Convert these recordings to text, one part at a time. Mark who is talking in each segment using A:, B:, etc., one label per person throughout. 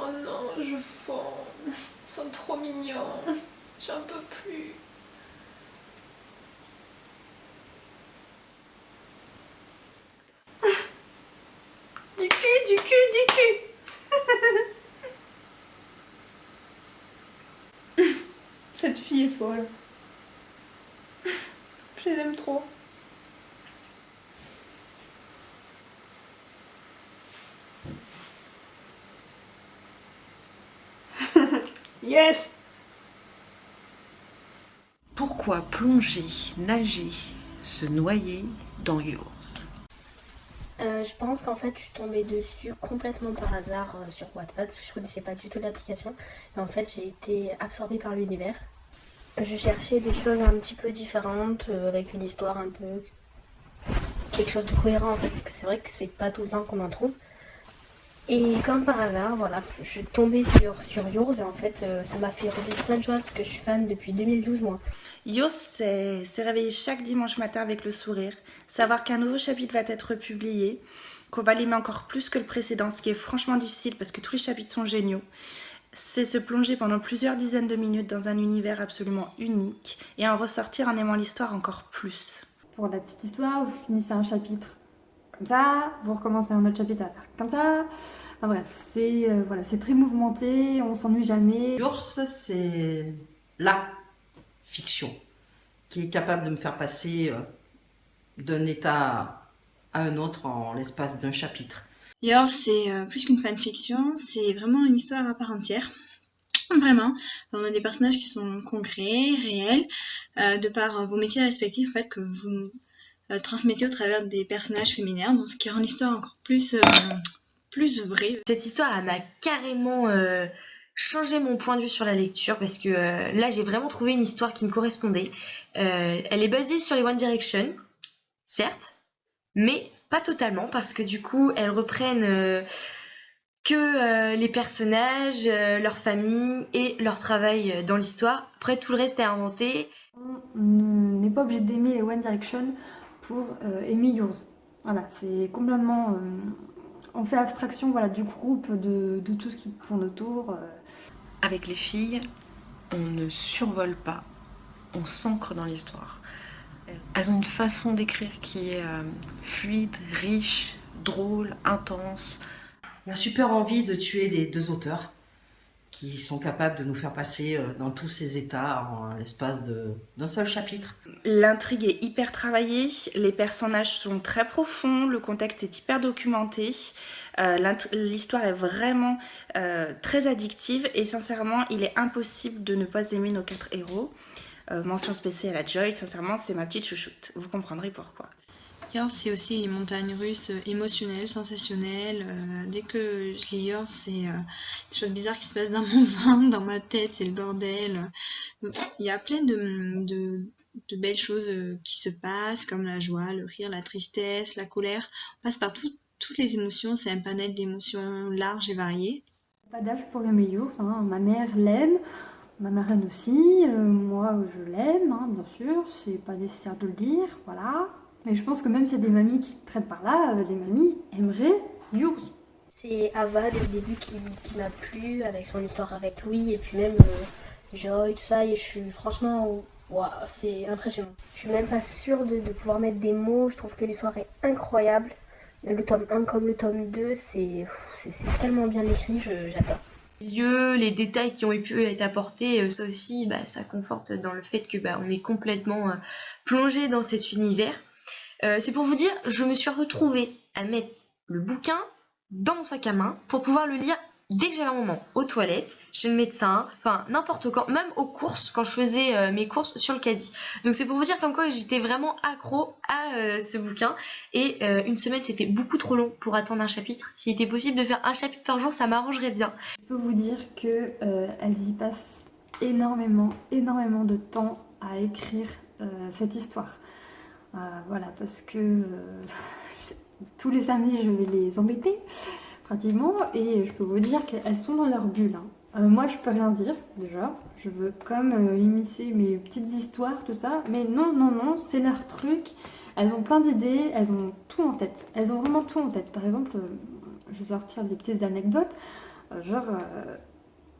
A: Oh non, je fonds. Ils sont trop mignons. J'en peux plus. Du cul, du cul, du cul. Cette fille est folle. Je l'aime trop. Yes.
B: Pourquoi plonger, nager, se noyer dans Yours?
C: Je pense qu'en fait je suis tombée dessus complètement par hasard sur Wattpad. Je connaissais pas du tout l'application. Et en fait j'ai été absorbée par l'univers. Je cherchais des choses un petit peu différentes, avec une histoire un peu... quelque chose de cohérent en fait. Parce que c'est vrai que c'est pas tout le temps qu'on en trouve. Et comme par hasard, voilà, je suis tombée sur Yours et en fait ça m'a fait revivre plein de choses parce que je suis fan depuis 2012 moi.
B: Yours, c'est se réveiller chaque dimanche matin avec le sourire, savoir qu'un nouveau chapitre va être publié, qu'on va l'aimer encore plus que le précédent, ce qui est franchement difficile parce que tous les chapitres sont géniaux. C'est se plonger pendant plusieurs dizaines de minutes dans un univers absolument unique et en ressortir en aimant l'histoire encore plus.
D: Pour la petite histoire, vous finissez un chapitre comme ça, vous recommencez un autre chapitre à faire comme ça. Enfin bref, c'est voilà, c'est très mouvementé, on s'ennuie jamais.
E: Yours, c'est la fiction qui est capable de me faire passer d'un état à un autre en l'espace d'un chapitre.
A: Yours, c'est plus qu'une fanfiction, c'est vraiment une histoire à part entière. Vraiment, on a des personnages qui sont concrets, réels, de par vos métiers respectifs en fait, que vous transmettez au travers des personnages féminins, donc ce qui rend l'histoire encore plus vraie.
F: Cette histoire, elle m'a carrément changé mon point de vue sur la lecture parce que là, j'ai vraiment trouvé une histoire qui me correspondait. Elle est basée sur les One Direction, certes, mais pas totalement parce que du coup, elles reprennent que les personnages, leur famille et leur travail dans l'histoire. Après, tout le reste est inventé.
D: On n'est pas obligé d'aimer les One Direction pour aimer Yours. Voilà, c'est complètement... on fait abstraction voilà, du groupe, de tout ce qui tourne autour.
B: Avec les filles, on ne survole pas, on s'ancre dans l'histoire. Elles ont une façon d'écrire qui est fluide, riche, drôle, intense.
E: On a super envie de tuer les deux auteurs qui sont capables de nous faire passer dans tous ces états en l'espace d'un seul chapitre.
B: L'intrigue est hyper travaillée, les personnages sont très profonds, le contexte est hyper documenté. L'histoire est vraiment très addictive et sincèrement, il est impossible de ne pas aimer nos 4 héros. Mention spéciale à Joy, sincèrement, c'est ma petite chouchoute. Vous comprendrez pourquoi.
A: Yours, c'est aussi les montagnes russes émotionnelles, sensationnelles. Dès que je lis Yours, c'est des choses bizarres qui se passent dans mon ventre, dans ma tête, c'est le bordel. Il y a plein de belles choses qui se passent, comme la joie, le rire, la tristesse, la colère. On passe par toutes les émotions, c'est un panel d'émotions larges et variées.
D: Pas d'âge pour aimer Yours, hein. Ma mère l'aime, ma marraine aussi, moi je l'aime, hein, bien sûr, c'est pas nécessaire de le dire, voilà. Mais je pense que même s'il y a des mamies qui traînent par là, les mamies aimeraient Yours.
C: C'est Ava dès le début qui m'a plu avec son histoire avec Louis et puis même Joy, tout ça. Et je suis franchement, waouh, c'est impressionnant. Je suis même pas sûre de pouvoir mettre des mots. Je trouve que l'histoire est incroyable. Le tome 1 comme le tome 2, c'est tellement bien écrit, j'adore.
F: Les lieux, les détails qui ont pu être apportés, ça aussi, ça conforte dans le fait que on est complètement plongé dans cet univers. C'est pour vous dire, je me suis retrouvée à mettre le bouquin dans mon sac à main pour pouvoir le lire dès que j'avais un moment, aux toilettes, chez le médecin, enfin n'importe quand, même aux courses, quand je faisais mes courses sur le caddie. Donc c'est pour vous dire comme quoi j'étais vraiment accro à ce bouquin. Et une semaine, c'était beaucoup trop long pour attendre un chapitre. S'il était possible de faire un chapitre par jour, ça m'arrangerait bien.
D: Je peux vous dire qu'elles y passent énormément de temps à écrire cette histoire. Voilà, parce que tous les samedis, je vais les embêter, pratiquement, et je peux vous dire qu'elles sont dans leur bulle. Hein. Moi, je peux rien dire, déjà. Je veux comme immiscer mes petites histoires, tout ça, mais non, c'est leur truc. Elles ont plein d'idées, elles ont tout en tête. Elles ont vraiment tout en tête. Par exemple, je vais sortir des petites anecdotes.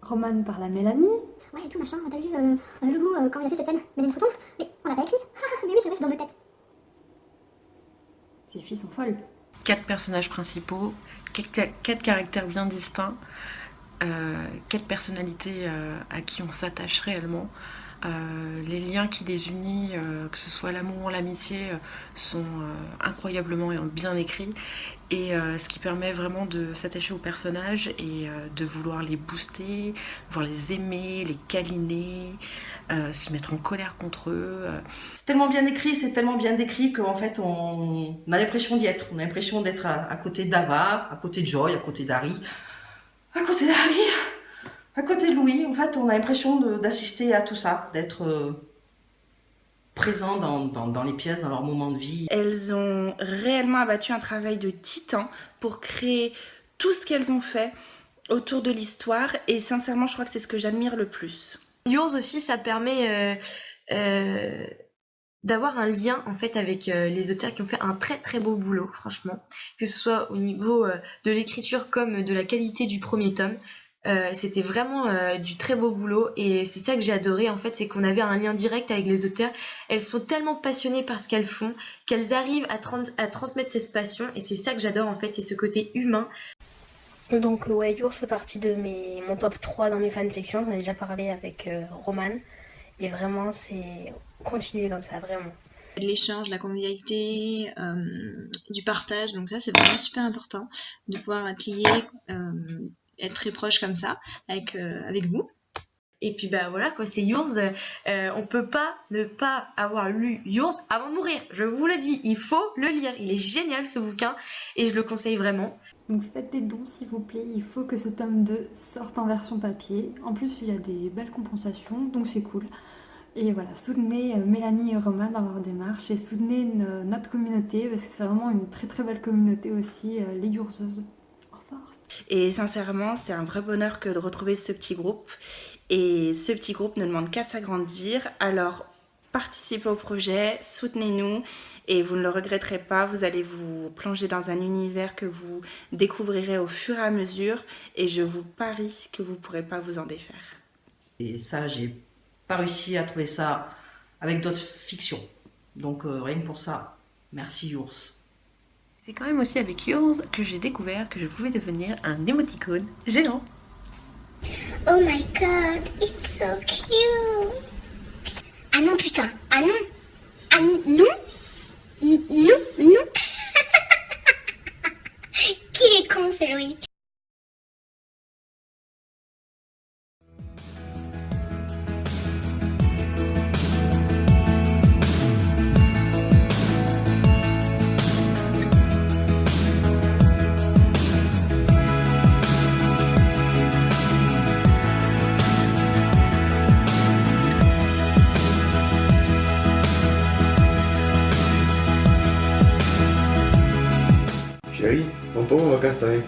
D: Roman parle à Mélanie.
G: Ouais, et tout machin, t'as vu le loup quand il a fait cette scène, Mélanie se retourne, mais on l'a pas écrit. Mais oui, c'est vrai, c'est dans notre tête.
D: Ses filles sont folles.
H: 4 personnages principaux, 4 caractères bien distincts, 4 personnalités à qui on s'attache réellement. Les liens qui les unissent, que ce soit l'amour, l'amitié, sont incroyablement bien écrits. Et ce qui permet vraiment de s'attacher aux personnages et de vouloir les booster, vouloir les aimer, les câliner, se mettre en colère contre eux.
E: C'est tellement bien écrit, c'est tellement bien décrit qu'en fait on a l'impression d'y être. On a l'impression d'être à côté d'Ava, à côté de Joy, à côté d'Harry, à côté d'Harry, à côté de Louis. En fait, on a l'impression d'assister à tout ça, d'être présent dans les pièces, dans leur moment de vie.
B: Elles ont réellement abattu un travail de titan pour créer tout ce qu'elles ont fait autour de l'histoire et sincèrement je crois que c'est ce que j'admire le plus.
F: Yours aussi, ça permet d'avoir un lien en fait avec les auteurs qui ont fait un très très beau boulot, franchement, que ce soit au niveau de l'écriture comme de la qualité du premier tome. C'était vraiment du très beau boulot et c'est ça que j'ai adoré en fait, c'est qu'on avait un lien direct avec les auteurs. Elles sont tellement passionnées par ce qu'elles font qu'elles arrivent à transmettre cette passion et c'est ça que j'adore en fait, c'est ce côté humain.
C: Donc ouais, Yours fait partie de mon top 3 dans mes fanfictions, j'en ai déjà parlé avec Roman. Et vraiment, c'est continuer comme ça, vraiment.
A: L'échange, la convivialité, du partage, donc ça c'est vraiment super important de pouvoir être lié, être très proche comme ça avec vous.
F: Et puis bah voilà quoi, c'est Yours, on peut pas ne pas avoir lu Yours avant de mourir, je vous le dis, il faut le lire, il est génial ce bouquin et je le conseille vraiment.
D: Donc faites des dons s'il vous plaît, il faut que ce tome 2 sorte en version papier. En plus il y a des belles compensations, donc c'est cool. Et voilà, soutenez Mélanie et Roman dans leur démarche et soutenez notre communauté parce que c'est vraiment une très très belle communauté aussi, les Yourseuses. En force.
B: Et sincèrement, c'est un vrai bonheur que de retrouver ce petit groupe. Et ce petit groupe ne demande qu'à s'agrandir. Alors, participez au projet, soutenez-nous et vous ne le regretterez pas. Vous allez vous plonger dans un univers que vous découvrirez au fur et à mesure. Et je vous parie que vous ne pourrez pas vous en défaire.
E: Et ça, j'ai pas réussi à trouver ça avec d'autres fictions. Donc rien que pour ça, merci Yours.
H: C'est quand même aussi avec Yours que j'ai découvert que je pouvais devenir un émoticône géant.
G: Oh my god, it's so cute. Ah non putain, ah non. Ah non. Non, non. Qu'il est con ce Louis.
I: Chérie, on part en vacances cette année.